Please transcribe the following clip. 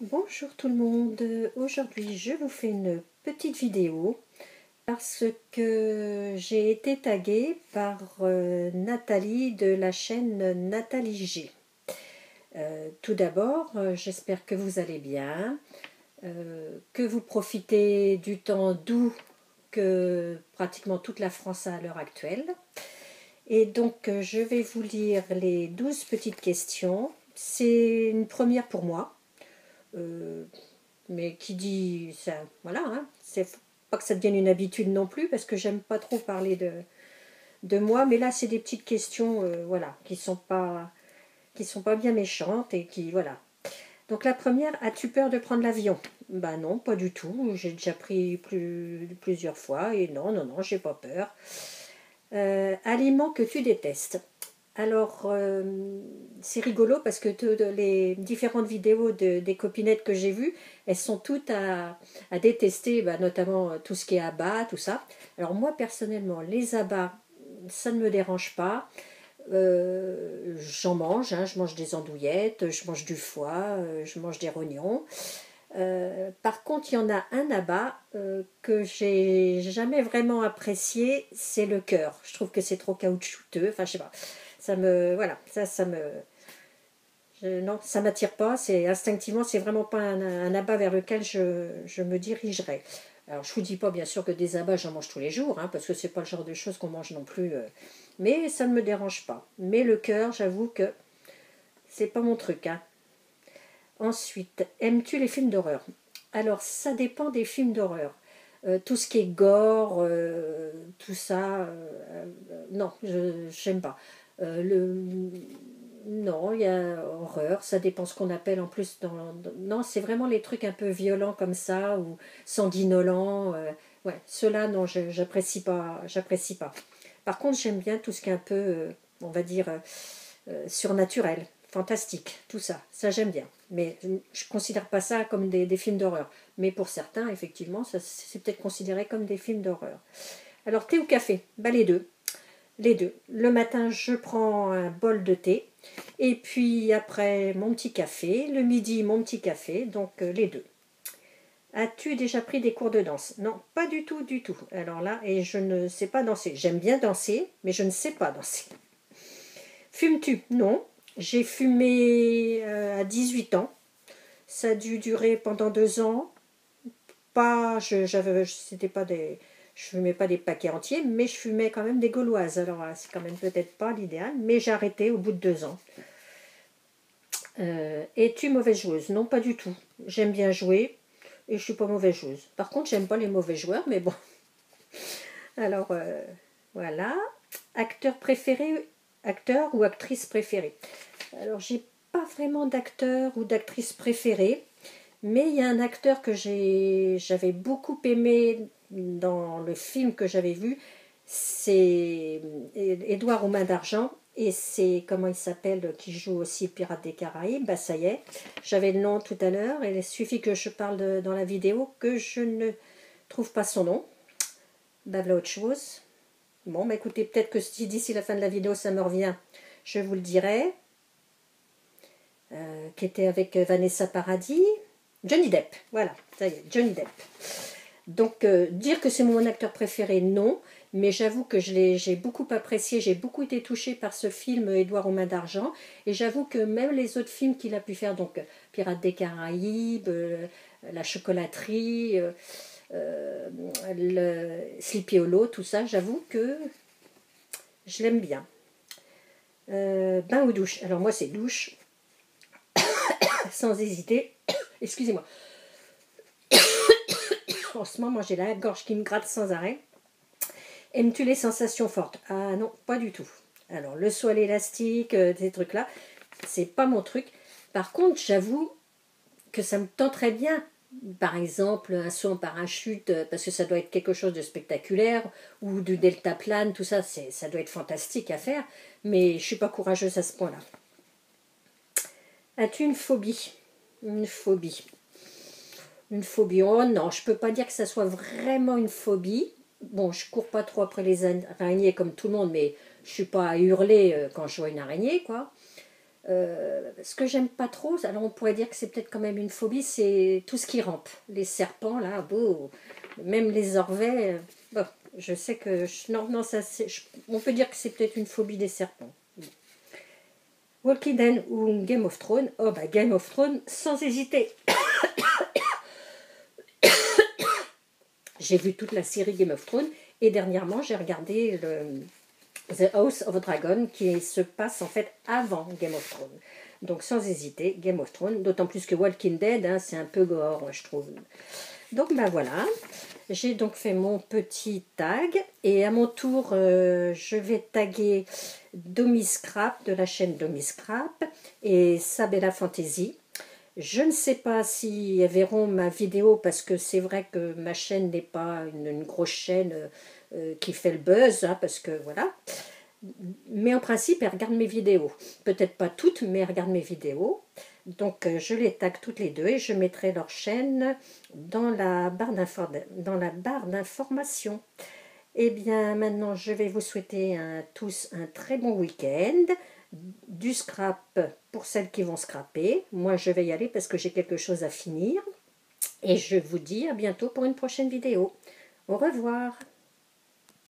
Bonjour tout le monde, aujourd'hui je vous fais une petite vidéo parce que j'ai été taguée par Nathalie de la chaîne Nathalie G. Tout d'abord, j'espère que vous allez bien, que vous profitez du temps doux que pratiquement toute la France a à l'heure actuelle. Et donc je vais vous lire les 12 petites questions. C'est une première pour moi. Mais qui dit ça, voilà, hein, c'est pas que ça devienne une habitude non plus, parce que j'aime pas trop parler de moi, mais là c'est des petites questions, voilà, qui sont pas bien méchantes et qui, voilà. Donc la première, as-tu peur de prendre l'avion? Ben non, pas du tout, j'ai déjà pris plusieurs fois, et non, non, non, j'ai pas peur. Aliments que tu détestes? Alors, c'est rigolo parce que les différentes vidéos des copinettes que j'ai vues, elles sont toutes à détester, bah, notamment tout ce qui est abats, tout ça. Alors moi, personnellement, les abats, ça ne me dérange pas. J'en mange, hein, je mange des andouillettes, je mange du foie, je mange des rognons. Par contre, il y en a un abat que j'ai jamais vraiment apprécié, c'est le cœur. Je trouve que c'est trop caoutchouteux, enfin je sais pas. Ça me, voilà, ça me, non, ça m'attire pas. C'est instinctivement, c'est vraiment pas un abat vers lequel je me dirigerai. Alors je vous dis pas bien sûr que des abats j'en mange tous les jours, hein, parce que c'est pas le genre de choses qu'on mange non plus. Mais ça ne me dérange pas. Mais le cœur, j'avoue que c'est pas mon truc, hein. Ensuite, aimes-tu les films d'horreur? Alors, ça dépend des films d'horreur. Tout ce qui est gore, tout ça, non, je n'aime pas. Non, il y a horreur, ça dépend ce qu'on appelle en plus. Non, c'est vraiment les trucs un peu violents comme ça, ou sanguinolents. Ouais, ceux-là, non, j'apprécie pas, j'apprécie pas. Par contre, j'aime bien tout ce qui est un peu, on va dire, surnaturel, fantastique, tout ça. Ça, j'aime bien. Mais je ne considère pas ça comme des films d'horreur. Mais pour certains, effectivement, c'est peut-être considéré comme des films d'horreur. Alors, thé ou café? Bah, les deux. Les deux. Le matin, je prends un bol de thé. Et puis après, mon petit café. Le midi, mon petit café. Donc, les deux. As-tu déjà pris des cours de danse? Non, pas du tout, du tout. Alors là, et je ne sais pas danser. J'aime bien danser, mais je ne sais pas danser. Fumes-tu? Non. J'ai fumé à 18 ans. Ça a dû durer pendant 2 ans. Pas, c'était pas des, je fumais pas des paquets entiers, mais je fumais quand même des gauloises. Alors c'est quand même peut-être pas l'idéal, mais j'ai arrêté au bout de 2 ans. Es-tu mauvaise joueuse? Non, pas du tout. J'aime bien jouer et je suis pas mauvaise joueuse. Par contre, j'aime pas les mauvais joueurs, mais bon. Alors voilà. Acteur préféré, acteur ou actrice préférée? Alors j'ai pas vraiment d'acteur ou d'actrice préférée. Mais il y a un acteur que j'avais beaucoup aimé dans le film que j'avais vu, c'est Édouard aux mains d'argent, et c'est, comment il s'appelle, qui joue aussi Pirates des Caraïbes, bah ça y est, j'avais le nom tout à l'heure, et il suffit que je parle dans la vidéo que je ne trouve pas son nom, bah voilà autre chose. Bon, bah écoutez, peut-être que si d'ici la fin de la vidéo ça me revient, je vous le dirai. Qui était avec Vanessa Paradis. Johnny Depp, voilà, ça y est, Johnny Depp. Donc, dire que c'est mon acteur préféré, non, mais j'avoue que j'ai beaucoup apprécié, j'ai beaucoup été touchée par ce film Édouard aux mains d'argent, et j'avoue que même les autres films qu'il a pu faire, donc Pirates des Caraïbes, La chocolaterie, le Sleepy Hollow, tout ça, j'avoue que je l'aime bien. Bain ou douche? Alors moi c'est douche, sans hésiter. Excusez-moi. En ce moment, j'ai la gorge qui me gratte sans arrêt. Aimes-tu les sensations fortes? Ah non, pas du tout. Alors, le saut à l'élastique, ces trucs-là, c'est pas mon truc. Par contre, j'avoue que ça me tenterait bien. Par exemple, un saut en parachute, parce que ça doit être quelque chose de spectaculaire, ou du deltaplane, tout ça, ça doit être fantastique à faire, mais je ne suis pas courageuse à ce point-là. As-tu une phobie? Une phobie. Une phobie. Oh non, je peux pas dire que ça soit vraiment une phobie. Bon, je cours pas trop après les araignées comme tout le monde, mais je suis pas à hurler quand je vois une araignée, quoi. Ce que j'aime pas trop, alors on pourrait dire que c'est peut-être quand même une phobie, c'est tout ce qui rampe. Les serpents, là, beau, même les orvets. Bon, je sais que... non, non, ça, on peut dire que c'est peut-être une phobie des serpents. Walking Dead ou Game of Thrones? Oh, bah Game of Thrones, sans hésiter. J'ai vu toute la série Game of Thrones et dernièrement, j'ai regardé The House of Dragon qui se passe en fait avant Game of Thrones. Donc sans hésiter, Game of Thrones, d'autant plus que Walking Dead, hein, c'est un peu gore, je trouve. Donc ben voilà, j'ai donc fait mon petit tag et à mon tour, je vais taguer Domi Scrap de la chaîne Domi Scrap et Sabella Fantasy. Je ne sais pas si elles verront ma vidéo parce que c'est vrai que ma chaîne n'est pas une grosse chaîne qui fait le buzz, hein, parce que voilà. Mais en principe, elles regardent mes vidéos. Peut-être pas toutes, mais elles regardent mes vidéos. Donc je les tag toutes les deux et je mettrai leur chaîne dans la barre d'information. Eh bien maintenant, je vais vous souhaiter tous un très bon week-end. Du scrap pour celles qui vont scraper. Moi, je vais y aller parce que j'ai quelque chose à finir. Et je vous dis à bientôt pour une prochaine vidéo. Au revoir.